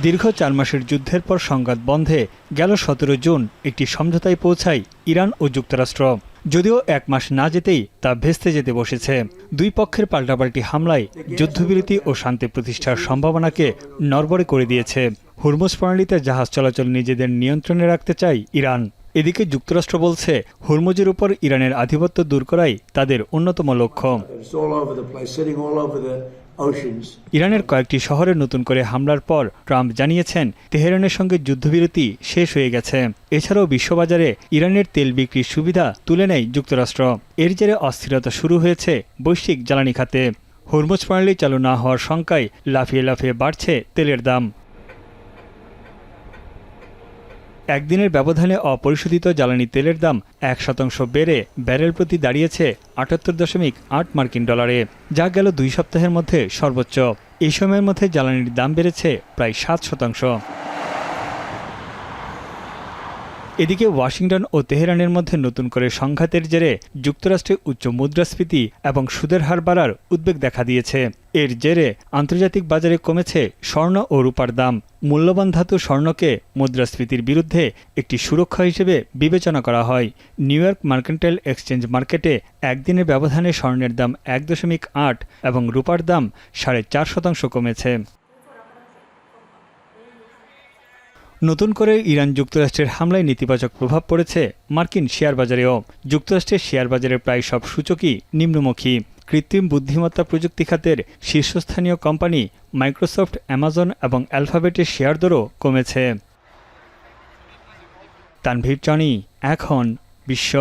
দীর্ঘ 4 মাসের যুদ্ধের পর সংঘাত বন্ধে গেল 17 জুন একটি সমঝোতায় পৌঁছায় ইরান ও যুক্তরাষ্ট্র। যদিও 1 মাস না যেতেই তা ভেস্তে যেতে বসেছে। দুই পক্ষের পাল্টাপাল্টি হামলায় যুদ্ধবিরতি ও শান্তি প্রতিষ্ঠার সম্ভাবনাকে নড়বড়ে করে দিয়েছে। হুরমুজ প্রণালীতে জাহাজ চলাচল নিজেদের নিয়ন্ত্রণে রাখতে চায় ইরান। এদিকে যুক্তরাষ্ট্র বলছে, হুরমুজের উপর ইরানের আধিপত্য দূর করাই তাদের অন্যতম লক্ষ্য। ইরানের কয়েকটি শহরে নতুন করে হামলার পর ট্রাম্প জানিয়েছেন, তেহরানের সঙ্গে যুদ্ধবিরতি শেষ হয়ে গেছে। এছাড়াও বিশ্ববাজারে ইরানের তেল বিক্রির সুবিধা তুলে নেয় যুক্তরাষ্ট্র। এর জেরে অস্থিরতা শুরু হয়েছে বৈশ্বিক জ্বালানি খাতে। হুরমুজ প্রণালী চালু না হওয়ার শঙ্কায় লাফিয়ে লাফিয়ে বাড়ছে তেলের দাম। একদিনের ব্যবধানে অপরিশোধিত জ্বালানি তেলের দাম 1% বেড়ে ব্যারেল প্রতি দাঁড়িয়েছে 78.8 মার্কিন ডলারে, যা গেল 2 সপ্তাহের মধ্যে সর্বোচ্চ। এই সময়ের মধ্যে জ্বালানির দাম বেড়েছে প্রায় 7%। এদিকে ওয়াশিংটন ও তেহরানের মধ্যে নতুন করে সংঘাতের জেরে যুক্তরাষ্ট্রে উচ্চ মুদ্রাস্ফীতি এবং সুদের হার বাড়ার উদ্বেগ দেখা দিয়েছে। এর জেরে আন্তর্জাতিক বাজারে কমেছে স্বর্ণ ও রূপার দাম। মূল্যবান ধাতু স্বর্ণকে মুদ্রাস্ফীতির বিরুদ্ধে একটি সুরক্ষা হিসেবে বিবেচনা করা হয়। নিউ ইয়র্ক মার্কেন্টাইল এক্সচেঞ্জ মার্কেটে একদিনের ব্যবধানে স্বর্ণের দাম 1.8 এবং রূপার দাম 4.5% কমেছে। নতুন করে ইরান যুক্তরাষ্ট্রের হামলায় নেতিবাচক প্রভাব পড়েছে মার্কিন শেয়ার বাজারেও। যুক্তরাষ্ট্রের শেয়ার বাজারের প্রায় সব সূচকই নিম্নমুখী। কৃত্রিম বুদ্ধিমত্তা প্রযুক্তি খাতের শীর্ষস্থানীয় কোম্পানি মাইক্রোসফট, অ্যামাজন এবং অ্যালফাবেটের শেয়ার দরও কমেছে। তানভীর চনি, এখন বিশ্ব।